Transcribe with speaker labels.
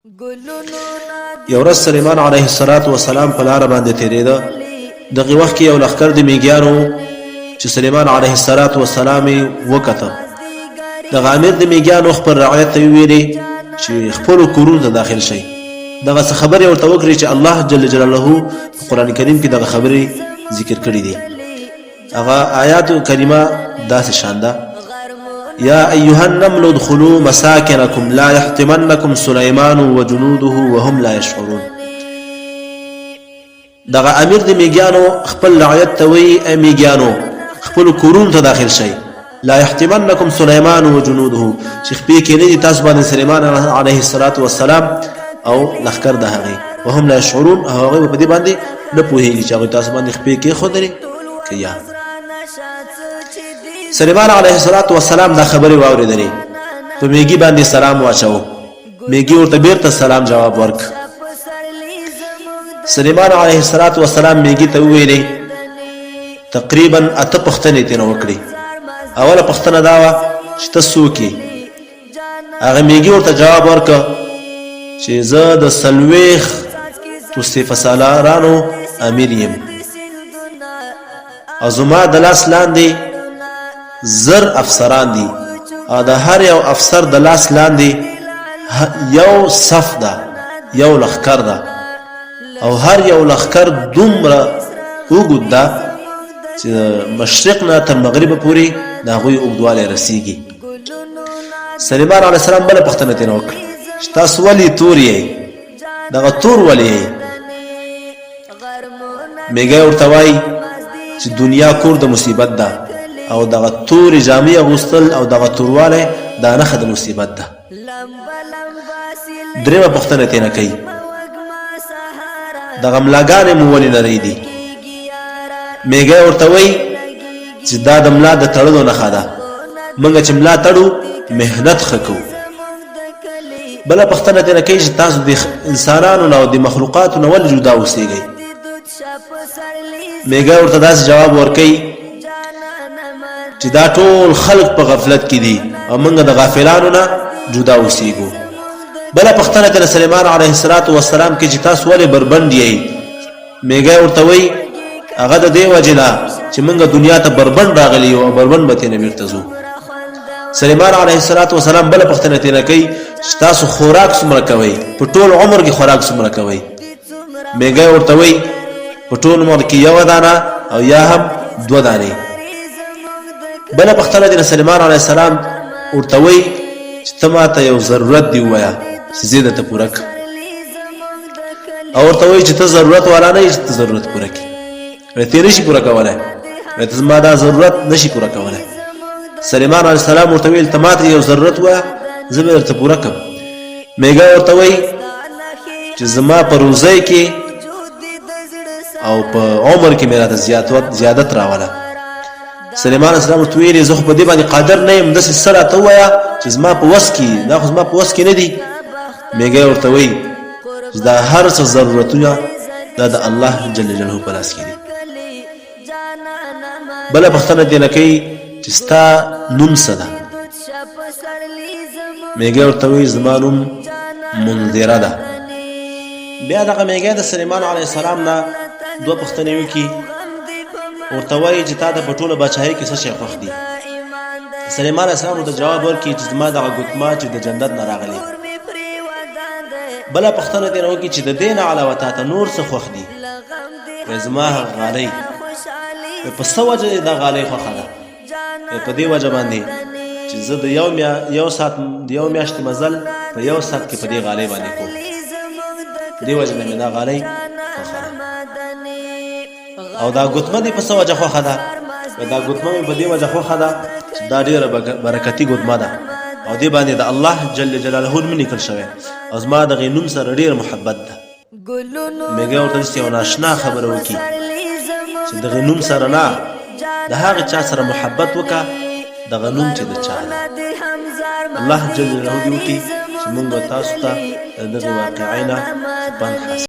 Speaker 1: یو ورځ سلیمان علیه السلام په لاره باندې تېرېده. دغه وخت کې یو لښکر د میږیانو چې سلیمان علیه السلام یې وکته. دغه امیر د میږیانو خپل رعیت ته وویلې چې خپلو کورونو ته داخل شئ. دغسې خبرې ورته وکړې چې الله جل جلاله په قرآن کریم کې دغه خبرې ذکر کړي دي. هغه آیات کریمه داسې شان ده: یا ایها النمل ادخلوا مساکنکم لا یحطمنکم سلیمان وجنوده وهم لا یشعرون. دغه امیر د میږیانو خپل رعیت ته وایي: ای میږیانو خپلو کورونو ته داخل شئ. لا یحطمنکم سلیمان وجنوده، چې خپې کې نه دي تاسو باندې سلیمان علیه السلام او لښکر د هغې، وهم لا یشعرون، او هغوی په دې باندې نه پوهېږي چې هغوی تاسو باندې خپې کېښودلې که یا. سلیمان علیه السلام دا خبرې واورېدلې، په میږي باندې سلام واچوه. میږي ورته بیرته سلام جواب ورک. سلیمان علیه السلام میږي ته وویلې تقریبا 8 پوښتنې ترې وکړې. اوله پوښتنه دا وه چې ته څوک یې؟ هغه میږي ورته جواب ورکړه چې زه د 40 توصیفه سالارانو امیر یم، او زما د لاس لاندې 1000 افسران دي، او د هر یو افسر د لاس لاندې یو صف ده، یو لښکر ده، او هر یو لښکر دومره اوږد ده چې مشرق نه تر مغربه پورې د هغوی اوږدوالی رسیږي. سلیمان علیه السلام بله پوښتنه ترې وکړه چې تاسو ولې تور یئ؟ دغه تور ولې یئ؟ میږی ورته وایي چې دنیا کور د مصیبت ده، او دغه تورې جامې اغوستل او دغه توروالی دا نښه د مصیبت ده. درېمه پوښتنه ترې کوي: دغه ملاګانې مو ولې نرۍ دي؟ میږی ورته وایي چې دا د ملا د تړلو نښه ده، موږ چې ملا تړو محنت ښه کوو. بله پوښتنه ترې کوي چې تاسو د انسانانو نه او د مخلوقاتو نه ولې جدا اوسېږئ؟ میږی ورته داسې جواب ورکوي چې دا ټول خلق په غفلت کې دي او موږ د غافلانو نه جدا اوسېږو. بله پوښتنه ترې سلیمان علیه السلام کې چې تاسو ولې بربنډ یئ؟ میږی ورته وایي هغه د دې وجې نه چې موږ دنیا ته بربنډ راغلي یو او بربنډ به ترې بیرته ځو. سلیمان علیه السلام بله پوښتنه ترې کوي چې تاسو خوراک څومره کوئ؟ په ټول عمر کې خوراک څومره کوئ؟ میږی ورته وایي په ټول عمر کې 1 دانه او یا هم 2 دانې. بله پوښتنه ترې سلیمان علیه السلام ورته وایي چې ته ماته یو ضرورت دې ووایه چې زه یې درته پوره کړم. او ورته وایي چې ته ضرورت والا نه یې چې ته ضرورت پوره کړې، ته یې نشي پوره کولی، ته زما دا ضرورت نشي پوره کولی. سلیمان علیه السلام ورته ویل ته ماته یو ضرورت ووایه زه به درته پوره کړم. میږی ورته وایي چې زما په روزۍ کې او په عمر کې مې راته زیادت راوله. سلیمان علیه السلام ورته ویلې زه خو په دې باندې قادر نه یم، داسې څه راته ووایه چې زما په وس کې، دا خو زما په وس کې نه دي. میږی ورته وایي چې دا هر څه ضرورتونه دا د الله جل جلاله په لاس کې دي. بله پوښتنه ترې کوي چې ستا نوم څه ده؟ میږی ورته وایي زما نوم منذره ده. بیا دغه میږی د سلیمان علیه السلام نه 2 پوښتنې وکړي. ورته وایي چې تا ته په ټوله باچاهۍ کې څه شی خوښ دي؟ سلیمان علیه السلام ورته جواب ورکړي چې زما دغه ګوتما چې د جنت نه راغلی. بله پوښتنه ترې وکړي چې د دې نه علاوه تا ته نور څه خوښ دي؟ وایي زما هغه غالۍ. په څه وجه دا غالۍ خوښه ده؟ په دې وجه باندې چې زه د یو میاشتې مزل په 1 ساعت کې په دې غالۍ باندې کوم، دې وجه نه مې دا غالۍ خوښه ده. او دا ګوتمه دې په څه وجه خوښه ده؟ دا ګوتمه مې په دې وجه خوښه ده چې دا ډېره برکتي ګوتمه ده، او دې باندې د الله جل جلاله نوم لیکل شوی، او زما د هغې نوم سره ډېر محبت ده. میږی ورته داسې یو ناشنا خبره وکړي چې د هغې نوم سره نه، د هغه چا سره محبت وکړه دغه نوم چې د چا ده. الله جل جلاله دې وکړي چې موږ تاسو ته د دغې واقعې نه خوند حاصل